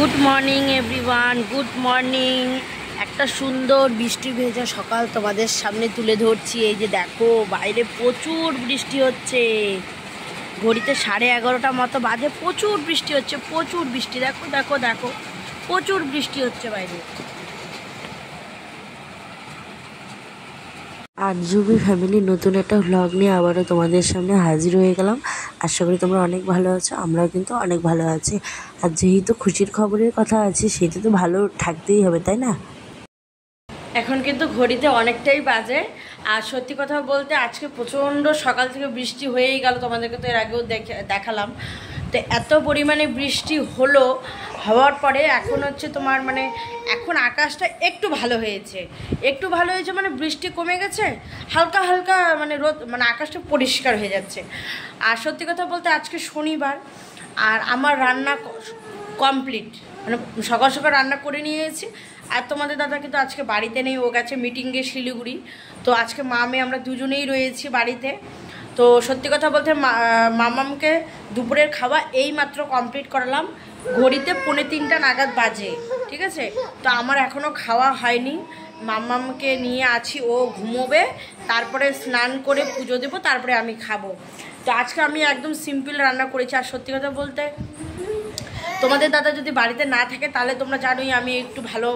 Good morning everyone, good morning. একটা সুন্দর বৃষ্টি ভেজা সকাল তোমাদের সামনে তুলে ধরছি। এই যে দেখো, বাইরে প্রচুর বৃষ্টি হচ্ছে। ঘড়িতে 11:30 মতো বাজে। প্রচুর বৃষ্টি হচ্ছে, প্রচুর বৃষ্টি। দেখো দেখো দেখো, প্রচুর বৃষ্টি হচ্ছে বাইরে। আরজুবি ফ্যামিলি নতুন একটা ভ্লগ নিয়ে আবারও তোমাদের সামনে হাজির হয়ে গেলাম। আশা করি তোমরা অনেক ভালো আছো, আমরাও কিন্তু অনেক ভালো আছি। আর যেহেতু খুশির খবরের কথা আছে, সেটা তো ভালো থাকতেই হবে, তাই না? এখন কিন্তু ঘড়িতে অনেকটাই বাজে। আর সত্যি কথা বলতে আজকে প্রচণ্ড সকাল থেকে বৃষ্টি হয়েই গেল। তোমাদেরকে তো এর আগেও দেখালাম। তো এত পরিমাণে বৃষ্টি হওয়ার পরে এখন হচ্ছে তোমার এখন আকাশটা একটু ভালো হয়েছে। একটু ভালো হয়েছে মানে বৃষ্টি কমে গেছে, হালকা হালকা রোদ, আকাশটা পরিষ্কার হয়ে যাচ্ছে। আর সত্যি কথা বলতে আজকে শনিবার, আর আমার রান্না কমপ্লিট। সকাল সকাল রান্না করে নিয়েছি। আর তোমাদের দাদা কিন্তু আজকে বাড়িতে নেই, ও গেছে মিটিংয়ে শিলিগুড়ি। তো আজকে মা মেয়ে আমরা দুজনেই রয়েছি বাড়িতে। তো সত্যি কথা বলতে মামামকে দুপুরের খাওয়া এই মাত্র কমপ্লিট করালাম। ঘড়িতে 2:45 নাগাদ বাজে, ঠিক আছে? তো আমার এখনও খাওয়া হয়নি। মামামকে নিয়ে আছি, ও ঘুমোবে, তারপরে স্নান করে পুজো দেবো, তারপরে আমি খাবো। তো আজকে আমি একদম সিম্পল রান্না করেছি। আর সত্যি কথা বলতে তোমাদের দাদা যদি বাড়িতে না থাকে তাহলে তোমরা জানোই আমি একটু ভালো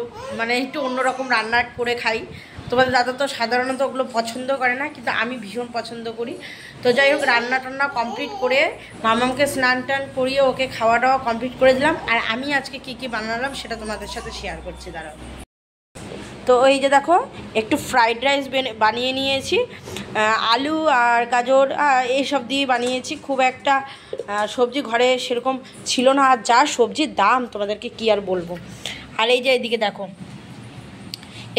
একটু অন্যরকম রান্না করে খাই। তোমাদের দাদা তো সাধারণত ওগুলো পছন্দ করে না, কিন্তু আমি ভীষণ পছন্দ করি। তো যাই হোক, রান্না টান্না কমপ্লিট করে মামামকে স্নান টান করিয়ে ওকে খাওয়া দাওয়া কমপ্লিট করে দিলাম। আর আমি আজকে কি কি বানালাম সেটা তোমাদের সাথে শেয়ার করছি, দাঁড়াও। তো এই যে দেখো, একটু ফ্রাইড রাইস বানিয়ে নিয়েছি। আলু আর গাজর এইসব দিয়ে বানিয়েছি। খুব একটা সবজি ঘরে সেরকম ছিল না, আর যা সবজির দাম তোমাদেরকে কি আর বলবো। আর এই যে এদিকে দেখো,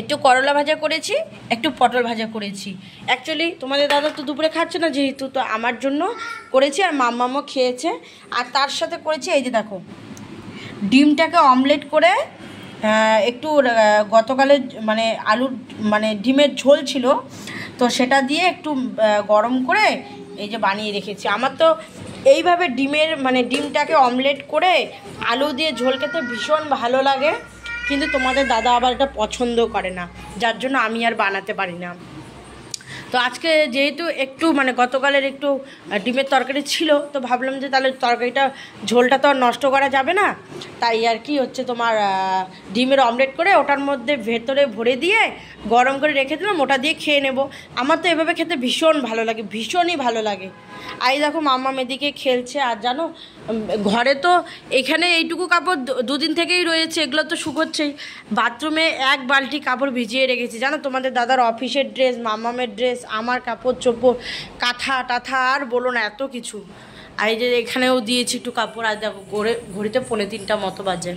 একটু করলা ভাজা করেছি, একটু পটল ভাজা করেছি। অ্যাকচুয়ালি তোমাদের দাদা তো দুপুরে খাচ্ছে না যেহেতু, তো আমার জন্য করেছি, আর মাম্মামও খেয়েছে। আর তার সাথে করেছি এই যে দেখো, ডিমটাকে অমলেট করে একটু গতকালের আলুর ডিমের ঝোল ছিল, তো সেটা দিয়ে একটু গরম করে এই যে বানিয়ে রেখেছি। আমার তো এইভাবে ডিমটাকে অমলেট করে আলু দিয়ে ঝোল খেতে ভীষণ ভালো লাগে, কিন্তু তোমাদের দাদা আবার এটা পছন্দ করে না, যার জন্য আমি আর বানাতে পারি না। তো আজকে যেহেতু একটু গতকালের একটু ডিমের তরকারি ছিল, তো ভাবলাম যে তাহলে তরকারিটা ঝোলটা তো আর নষ্ট করা যাবে না, তাই আর কি হচ্ছে তোমার ডিমের অমলেট করে ওটার মধ্যে ভেতরে ভরে দিয়ে গরম করে রেখে দিলাম, ওটা দিয়ে খেয়ে নেব। আমার তো এভাবে খেতে ভীষণ ভালো লাগে, ভীষণই ভালো লাগে। আর দেখো মাম্মাম এদিকে খেলছে। আর জানো, ঘরে তো এখানে এইটুকু কাপড় দুদিন থেকেই রয়েছে, এগুলো তো শুকোচ্ছেই। বাথরুমে 1 বালতি কাপড় ভিজিয়ে রেখেছি, জানো। তোমাদের দাদার অফিসের ড্রেস, মাম্মামের ড্রেস, আমার কাপড় চোপড়, কাঁথা টাথা, আর বলো না এত কিছু। আর এই যে এখানেও দিয়েছি একটু কাপড়। আর দেখো ঘড়িতে 2:45 মতো বাজে।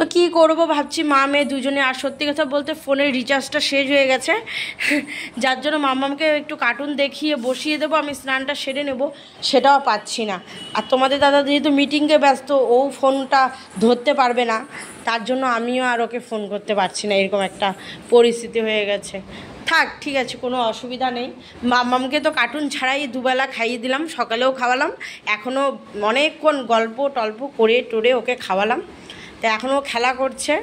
তো কী করবো ভাবছি, মা মেয়ে দুজনে। আর সত্যি কথা বলতে ফোনের রিচার্জটা শেষ হয়ে গেছে, যার জন্য মাম্মামকে একটু কার্টুন দেখিয়ে বসিয়ে দেবো, আমি স্নানটা সেরে নেব, সেটাও পাচ্ছি না। আর তোমাদের দাদা যেহেতু মিটিংয়ে ব্যস্ত, ও ফোনটা ধরতে পারবে না, তার জন্য আমিও আর ওকে ফোন করতে পারছি না, এরকম একটা পরিস্থিতি হয়ে গেছে। থাক, ঠিক আছে, কোনো অসুবিধা নেই। মাম্মামকে তো কার্টুন ছাড়াই দুবেলা খাইয়ে দিলাম, সকালেও খাওয়ালাম, এখনও অনেকক্ষণ গল্প টল্প করে টোরে ওকে খাওয়ালাম। তো এখনও খেলা করছে।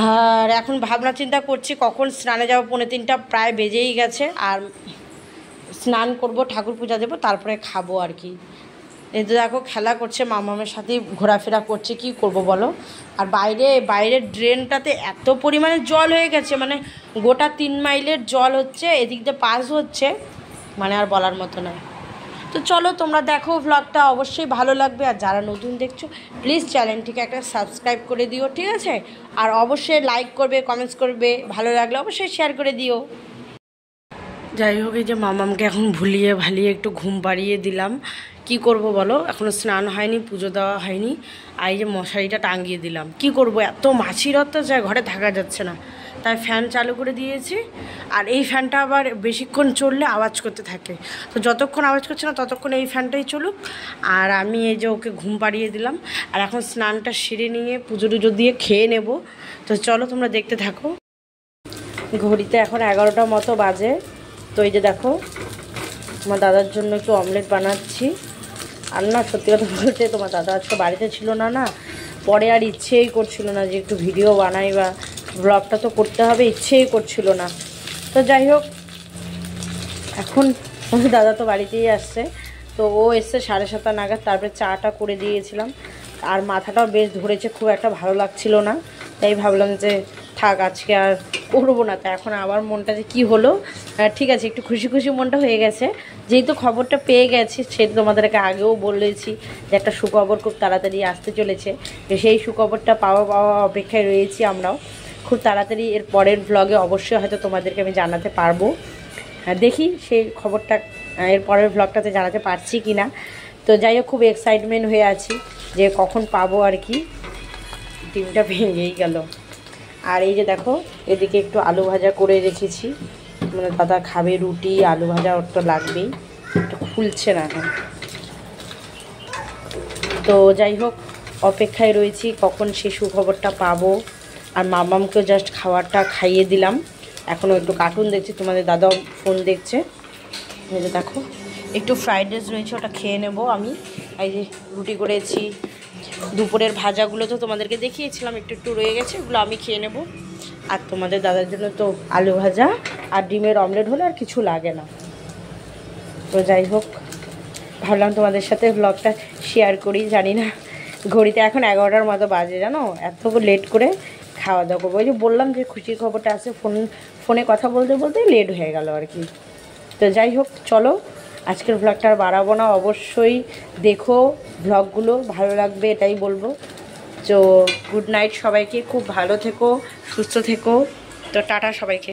আর এখন ভাবনা চিন্তা করছি কখন স্নানে যাবো। 2:45 প্রায় বেজেই গেছে। আর স্নান করব, ঠাকুর পূজা দেবো, তারপরে খাবো আর কি। এই তো দেখো খেলা করছে, মামামের সাথেই ঘোরাফেরা করছে, কি করব বলো। আর বাইরের ড্রেনটাতে এত পরিমাণে জল হয়ে গেছে, গোটা 3 মাইলের জল হচ্ছে, এদিক দিয়ে পাস হচ্ছে, আর বলার মতো নয়। তো চলো তোমরা দেখো ভ্লগটা, অবশ্যই ভালো লাগবে। আর যারা নতুন দেখছো প্লিজ চ্যানেলটিকে একটা সাবস্ক্রাইব করে দিও, ঠিক আছে? আর অবশ্যই লাইক করবে, কমেন্টস করবে, ভালো লাগলে অবশ্যই শেয়ার করে দিও। যাই হোক, এই যে মামামকে এখন ভুলিয়ে ভালিয়ে একটু ঘুম পাড়িয়ে দিলাম। কি করব বলো, এখনও স্নান হয়নি, পুজো দেওয়া হয়নি। আর এই যে মশারিটা টাঙিয়ে দিলাম। কি করব, এত মাছির অত্যাচার, ঘরে থাকা যাচ্ছে না, তাই ফ্যান চালু করে দিয়েছি। আর এই ফ্যানটা আবার বেশিক্ষণ চললে আওয়াজ করতে থাকে, তো যতক্ষণ আওয়াজ করছে না ততক্ষণ এই ফ্যানটাই চলুক। আর আমি এই যে ওকে ঘুম পাড়িয়ে দিলাম। আর এখন স্নানটা সেরে নিয়ে পুজো টুজো দিয়ে খেয়ে নেব। তো চলো তোমরা দেখতে থাকো। ঘড়িতে এখন 11টা মতো বাজে। তো এই যে দেখো, আমার দাদার জন্য একটু অমলেট বানাচ্ছি। আর না সত্যি কথা বলতে তোমার দাদা আজকে বাড়িতে ছিল না, না পরে আর ইচ্ছেই করছিল না যে একটু ভিডিও বানাই বা ব্লগটা তো করতে হবে, ইচ্ছেই করছিল না। তো যাই হোক, এখন দাদা তো বাড়িতেই আসছে, তো ও এসছে 7:30 নাগাদ, তারপরে চাটা করে দিয়েছিলাম। আর মাথাটাও বেশ ধরেছে, খুব একটা ভালো লাগছিল না, তাই ভাবলাম যে থাক আজকে আর করবো না। তো এখন আবার মনটা যে কী হলো, ঠিক আছে একটু খুশি খুশি মনটা হয়ে গেছে, যেহেতু খবরটা পেয়ে গেছি। সেটা তোমাদেরকে আগেও বলেছি যে একটা সুখবর খুব তাড়াতাড়ি আসতে চলেছে, তো সেই সুখবরটা পাওয়া অপেক্ষায় রয়েছি আমরাও। খুব তাড়াতাড়ি এর পরের ব্লগে অবশ্যই হয়তো তোমাদেরকে আমি জানাতে পারবো। দেখি সেই খবরটা এর পরের ব্লগটাতে জানাতে পারছি কি না। তো যাই হোক, খুব এক্সাইটমেন্ট হয়ে আছি যে কখন পাবো আর কি। ডিমটা ভেঙেই গেল। আর এই যে দেখো, এদিকে একটু আলু ভাজা করে রেখেছি, মানে দাদা খাবে রুটি, আলু ভাজা ওর তো লাগবেই। একটু খুলছে না এখন। তো যাই হোক, অপেক্ষায় রয়েছি কখন সে সুখবরটা পাবো। আর মামামকেও জাস্ট খাবারটা খাইয়ে দিলাম, এখনও একটু কার্টুন দেখছি, তোমাদের দাদাও ফোন দেখছে। এই যে দেখো, একটু ফ্রাইড রাইস রয়েছে, ওটা খেয়ে নেব আমি। এই যে রুটি করেছি, দুপুরের ভাজাগুলো তো তোমাদেরকে দেখিয়েছিলাম, একটু একটু রয়ে গেছে, ওগুলো আমি খেয়ে নেব। আর তোমাদের দাদার জন্য তো আলু ভাজা আর ডিমের অমলেট হলে আর কিছু লাগে না। তো যাই হোক, ভাবলাম তোমাদের সাথে ব্লগটা শেয়ার করি। জানি না, ঘড়িতে এখন 11টার মতো বাজে, জানো, এত লেট করে খাওয়া দাওয়া করবো। ওই যে বললাম যে খুশির খবরটা আছে, ফোনে কথা বলতে বলতে লেট হয়ে গেল আর কি। তো যাই হোক, চলো আজকের ব্লগটা আর বাড়াবো না, অবশ্যই দেখো ব্লগগুলো, ভালো লাগবে এটাই বলবো। তো গুড নাইট সবাইকে, খুব ভালো থেকো, সুস্থ থেকো। তো টাটা সবাইকে।